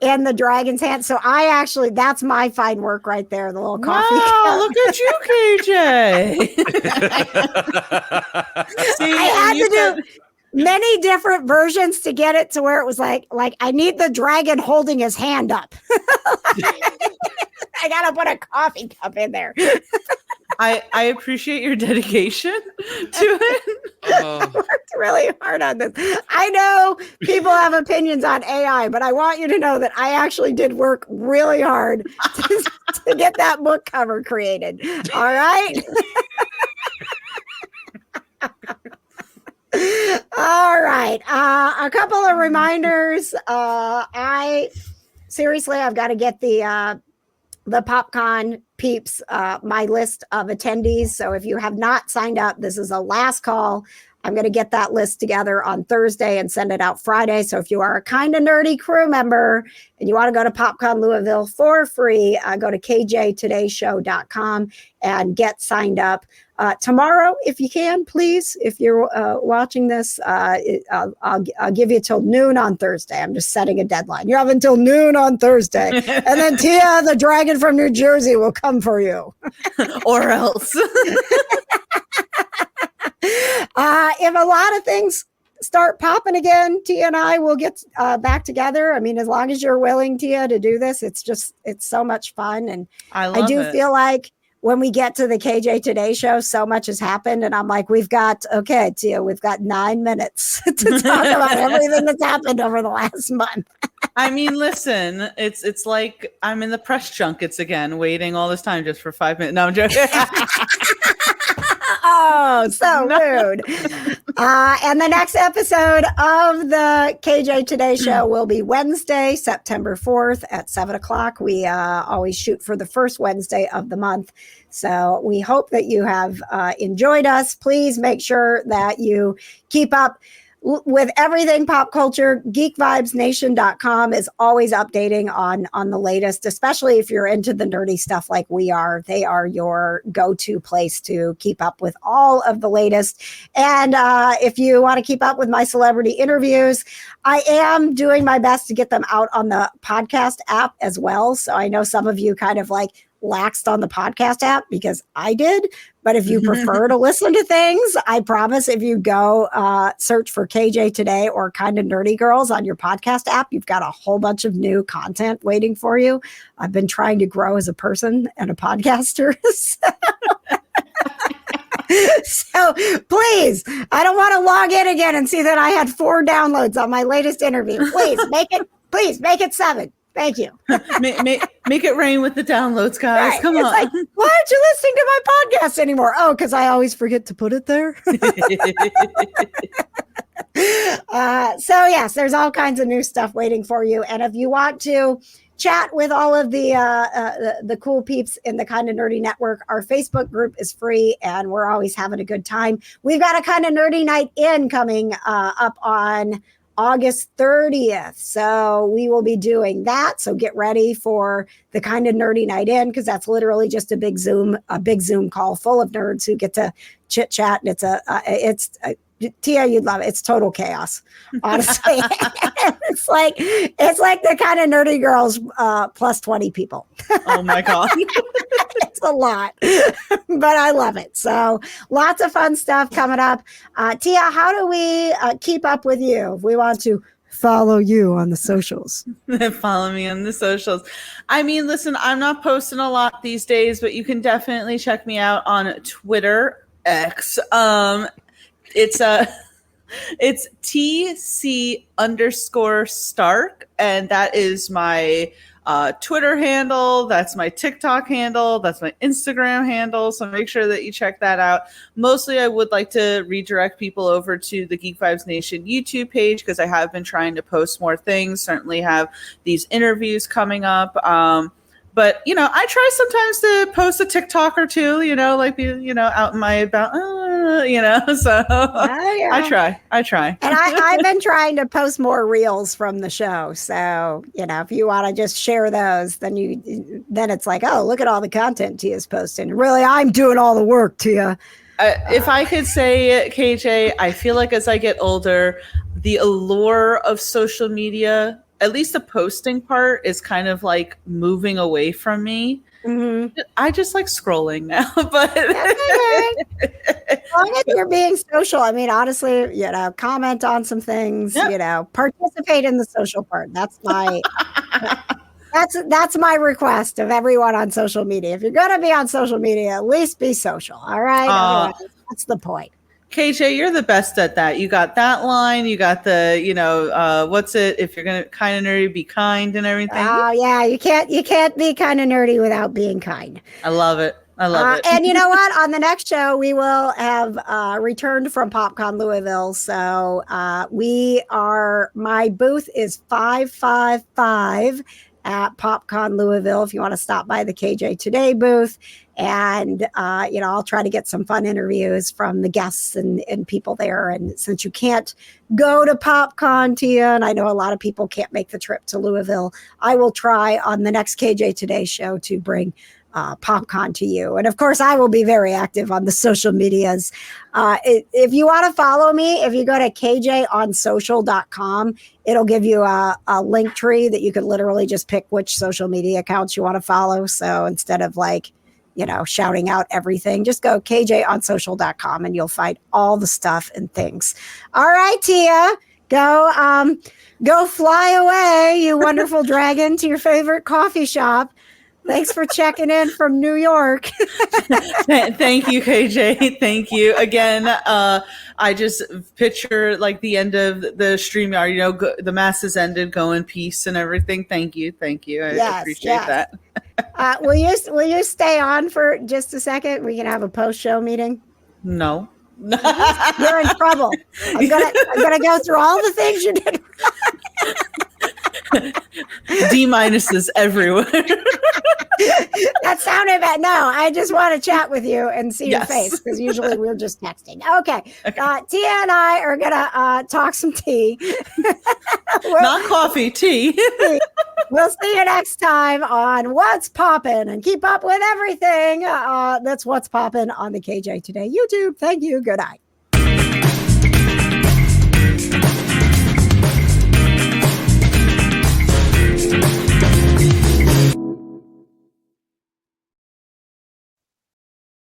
[SPEAKER 1] in the dragon's hand. So that's my fine work right there. The little coffee
[SPEAKER 2] Wow,
[SPEAKER 1] cup.
[SPEAKER 2] look at you, KJ. See,
[SPEAKER 1] I had to do many different versions to get it to where it was like I need the dragon holding his hand up. I gotta put a coffee cup in there.
[SPEAKER 2] I appreciate your dedication to it.
[SPEAKER 1] I worked really hard on this. I know people have opinions on AI, but I want you to know that I actually did work really hard to get that book cover created. All right. All right. A couple of reminders. I've got to get the PopCon peeps, my list of attendees. So if you have not signed up, this is a last call. I'm going to get that list together on Thursday and send it out Friday. So if you are a Kind of Nerdy crew member and you want to go to PopCon Louisville for free, go to kjtodayshow.com and get signed up. Tomorrow, if you can, please, if you're watching this, I'll give you till noon on Thursday. I'm just setting a deadline. You have until noon on Thursday. And then Tia, the dragon from New Jersey, will come for you.
[SPEAKER 2] Or else.
[SPEAKER 1] If a lot of things start popping again, Tia and I will get back together. I mean, as long as you're willing, Tia, to do this, it's so much fun. And I do feel like when we get to the KJ Today show, so much has happened. And I'm like, Tia, we've got 9 minutes to talk about everything that's happened over the last month.
[SPEAKER 2] I mean, listen, it's like I'm in the press junkets again, waiting all this time just for 5 minutes. No, I'm joking.
[SPEAKER 1] Oh, so rude. And the next episode of the KJ Today show will be Wednesday, September 4th at 7:00. We always shoot for the first Wednesday of the month. So we hope that you have enjoyed us. Please make sure that you keep up with everything pop culture. GeekVibesNation.com is always updating on the latest, especially if you're into the nerdy stuff like we are. They are your go-to place to keep up with all of the latest. And if you want to keep up with my celebrity interviews, I am doing my best to get them out on the podcast app as well. So I know some of you kind of like laxed on the podcast app because I did. But if you prefer to listen to things, I promise if you go search for KJ Today or Kind of Nerdy Girls on your podcast app, you've got a whole bunch of new content waiting for you. I've been trying to grow as a person and a podcaster. So please, I don't want to log in again and see that I had 4 downloads on my latest interview. Please make it 7. Thank you.
[SPEAKER 2] make it rain with the downloads, guys.
[SPEAKER 1] Right.
[SPEAKER 2] Come on.
[SPEAKER 1] Like, why aren't you listening to my podcast anymore? Oh, because I always forget to put it there. So yes, there's all kinds of new stuff waiting for you. And if you want to chat with all of the cool peeps in the Kind of Nerdy Network, our Facebook group is free and we're always having a good time. We've got a Kind of Nerdy Night In coming up on August 30th. So we will be doing that. So get ready for the Kind of Nerdy Night In, because that's literally just a big Zoom call full of nerds who get to chit chat. And it's Tia, you'd love it. It's total chaos, honestly. it's like the Kind of Nerdy Girls plus 20 people.
[SPEAKER 2] Oh my God.
[SPEAKER 1] It's a lot, but I love it. So lots of fun stuff coming up. Tia, how do we keep up with you if we want to follow you on the socials?
[SPEAKER 2] Follow me on the socials. I mean, listen, I'm not posting a lot these days, but you can definitely check me out on Twitter, X. It's TC_Stark, and that is my Twitter handle. That's my TikTok handle. That's my Instagram handle. So make sure that you check that out. Mostly, I would like to redirect people over to the Geek Vibes Nation YouTube page, because I have been trying to post more things. Certainly have these interviews coming up. But, I try sometimes to post a TikTok or two, like, out in my about, So
[SPEAKER 1] yeah.
[SPEAKER 2] I try.
[SPEAKER 1] And I've been trying to post more reels from the show. So, if you want to just share those, then it's like, oh, look at all the content Tia's posting. Really, I'm doing all the work, Tia.
[SPEAKER 2] If I could say it, KJ, I feel like as I get older, the allure of social media, at least the posting part, is kind of like moving away from me.
[SPEAKER 1] Mm-hmm.
[SPEAKER 2] I just like scrolling now, but
[SPEAKER 1] as long as you're being social, I mean, honestly, comment on some things, participate in the social part. That's my that's my request of everyone on social media. If you're going to be on social media, at least be social. All right. Otherwise, that's the point.
[SPEAKER 2] KJ, you're the best at that. You got that line. You got the, what's it? If you're gonna kind of nerdy, be kind and everything.
[SPEAKER 1] Oh yeah, you can't be kind of nerdy without being kind.
[SPEAKER 2] I love it. I love it.
[SPEAKER 1] And you know what? On the next show, we will have returned from PopCon Louisville. So my booth is 555 at PopCon Louisville. If you want to stop by the KJ Today booth. And, I'll try to get some fun interviews from the guests and people there. And since you can't go to PopCon, Tia, and I know a lot of people can't make the trip to Louisville, I will try on the next KJ Today show to bring PopCon to you. And of course, I will be very active on the social medias. If you want to follow me, if you go to kjonsocial.com, it'll give you a link tree that you can literally just pick which social media accounts you want to follow. So instead of shouting out everything, just go kjonsocial.com and you'll find all the stuff and things. All right, Tia, go fly away, you wonderful dragon, to your favorite coffee shop. Thanks for checking in from New York.
[SPEAKER 2] Thank you, KJ. Thank you again. I just picture like the end of the StreamYard, the mass has ended, go in peace and everything. Thank you. I appreciate that.
[SPEAKER 1] Will you stay on for just a second? We can have a post-show meeting.
[SPEAKER 2] No.
[SPEAKER 1] You're in trouble. I'm gonna go through all the things you did.
[SPEAKER 2] D-minuses everywhere.
[SPEAKER 1] That sounded bad. No, I just want to chat with you and see your face, because usually we're just texting. Okay. Tia and I are gonna talk some tea.
[SPEAKER 2] Not coffee, tea.
[SPEAKER 1] We'll see you next time on What's Poppin', and keep up with everything that's What's Poppin' on the KJ Today YouTube. Thank you. Good night.